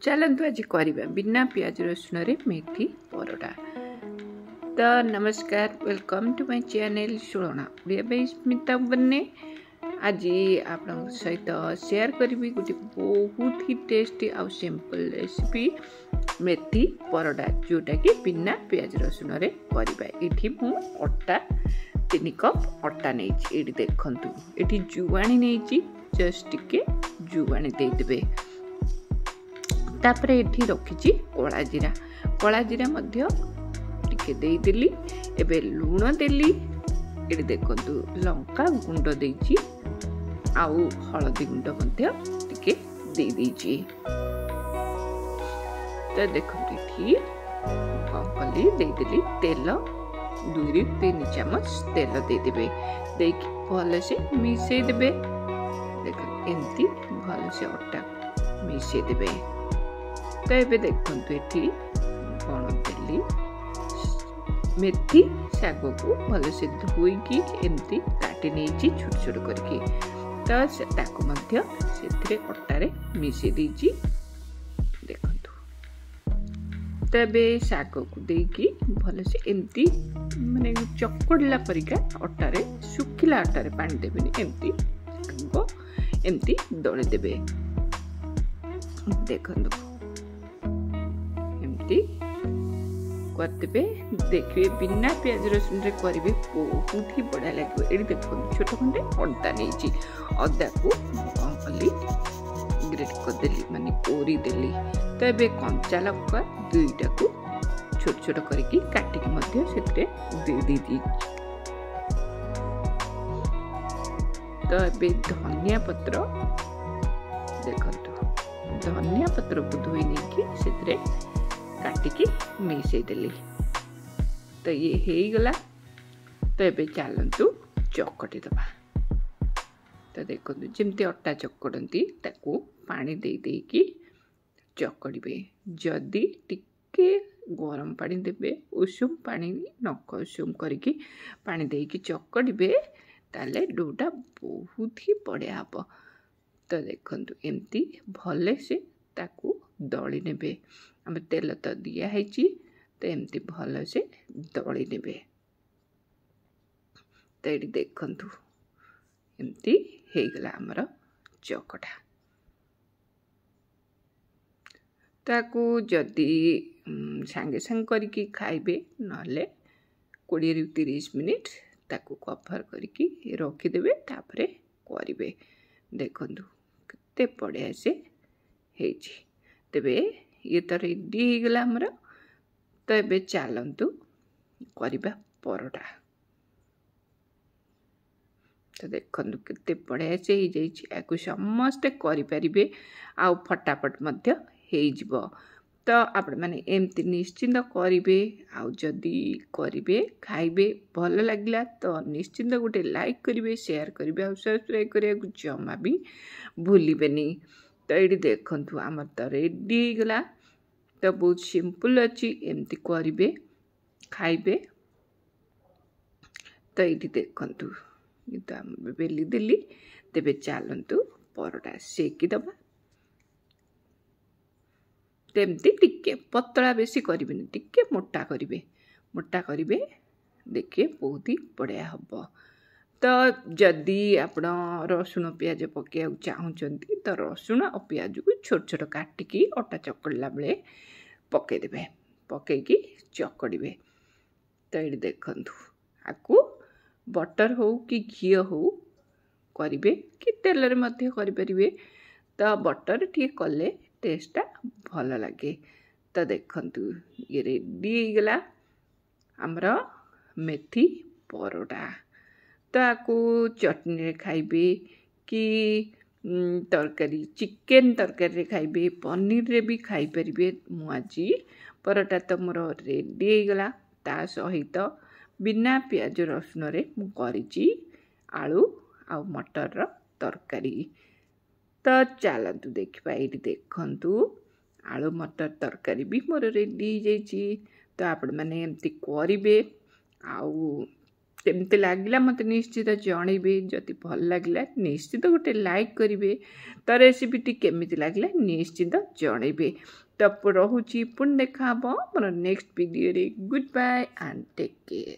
चलतु आज करवा बिना प्याज रसुण रे मेथी परोटा। तो नमस्कार, वेलकम टू माय चैनल शुणना ओडिया स्मिता बन्ने। आज आप सहित शेयर करी गोटे बहुत ही टेस्टी आउ सिंपल रेसिपी मेथी परोटा, जोटा कि बिना प्याज रसुण रे करवा। ये मु अटा 3 कप अटा नहीं, देखु ये जुआणी नहीं, जस्ट टिके जुआणी देदेवे। तापर एठी रखिछि कला जीरा मध्य टिके देइदेली। एबे लूण देली, एठी देखंतु लंका गुंड देइछि आउ हळदी गुंड मध्य टिके देइ देइछि। तो देखंतु एठी कली देइदेली तेल 2-3 चम्मच तेल देदेबे। देखि भल से मिसै देबे। देख एंती भल से अटा मिसै देबे। तो ये देखते ये कौन देली मेथी शाग को भल से धोईकी एमती काटी नहीं छोट छोट करके। तो अटारे मिसई देइछि देखंतु। तो ये शाग को देकी भल से एमती माने चकड़ला परिका अटारे सुखिला अटारे पानी देबेनी, एमती शाग एमती दଳି देबे। देखंतु करते देखिए बिना प्याज रसुण रे करेंगे बहुत ही बढ़िया लगे। ये देखो छोट खंडे अदा नहीं, अदा को कौन कली ग्रेट करदेली माने कोरी देली। तो ये कंचा लंका 2टा को छोट छोट करके काटिकी मध्य से दी। तो ये धनिया पत्र देखो, धनिया पत्र को धोई नहीं से काटिकी मिसई देली। तो ये हो गला। तो ये चलतु चकटी दबा। तो देखो जमती अटा चकड़ती ताकू पानी दे देकी चकड़े। जदि टिके गरम पानी देबे, उषुम पानी नक उषुम करके पानी देकी चकड़े, ताले डोटा बहुत ही बढ़िया हम। तो देखंतु एमती भले से ताकू दଳି नेबे। आम तेल तो दिया है, तो एमती भल से दଳି नेबे। तो ये देखंतु एमती हो गला हमर चकटा। ताकू जदि सांगे सांग करके खाइबे, नले 20-30 मिनिट ताकू कभर करके रखिदेवे, तापरे करिवे। देखंतु केते बढ़िया से हेछि। तेबे ये तो रेडी हो गला हमर। तो ये चलतु करवा परोटा। तो देखंतु केते बढ़िया से हो जाइछि। याकू समस्ते करि परिबे आ फटाफट मध्य हेइ जिवो। तो आपण माने एमती निश्चिंत करिवे। आ जदि करिवे खाइबे भल लागला तो निश्चिंत गोटे लाइक करिवे, शेयर करिवे आ सब्सक्राइब करिया जमा भी भूलिबेनी। तो ये देखंतु आमर तो रेडी हो गला। तो बहुत सिंपल अच्छी, एमती करिवे खाइबे। तो ये देखंतु ये तो आम बेली देली। तेबे चलतु परोटा सेकी दबा। तेमती टिके पतला बेसी करिवेनी, टिके मोटा करिवे। देखिए बहुत ही बढ़िया हम। तो जदि आपण रसुण प्याज पकेया चाहूँगी तो रसुण और प्याज को छोट छोट काटिकी अटा चकड़ला बेले पकेदेवे, पकईकी चकड़े। तो ये देखंतु आकू बटर हो कि घी हो करिवे कि तेल मध्य करिवे। तो बटर टी कले टेस्टा भल लगे। तो देखंतु ये रेडी हो गला हमर मेथी परोटा। तो आकू चटनी रे खाइबे कि तरकारी चिकेन तरकारी खाइबे, पनीर रे भी खाई परिबे। मु आज परोटा तो मोर रेडी हो गला। ता सहित बिना प्याज रसुण रे मु करिछि आलू आ मटर रो तरकारी। तो चलतु देखिबा। ये देखंतु आलू मटर तरकारी भी मोर रेडी हो जाइछि। तो आपण माने एमती करिवे। आउ केमती लगिला मत निश्चित जनइबे जदि भल लगिला निश्चित गोटे लाइक करेंगे तो रेसिपीटी केमिति लगिला निश्चित जनइबे तो रोची पुणी देखा मोर नेक्स्ट वीडियो रे goodbye and take care.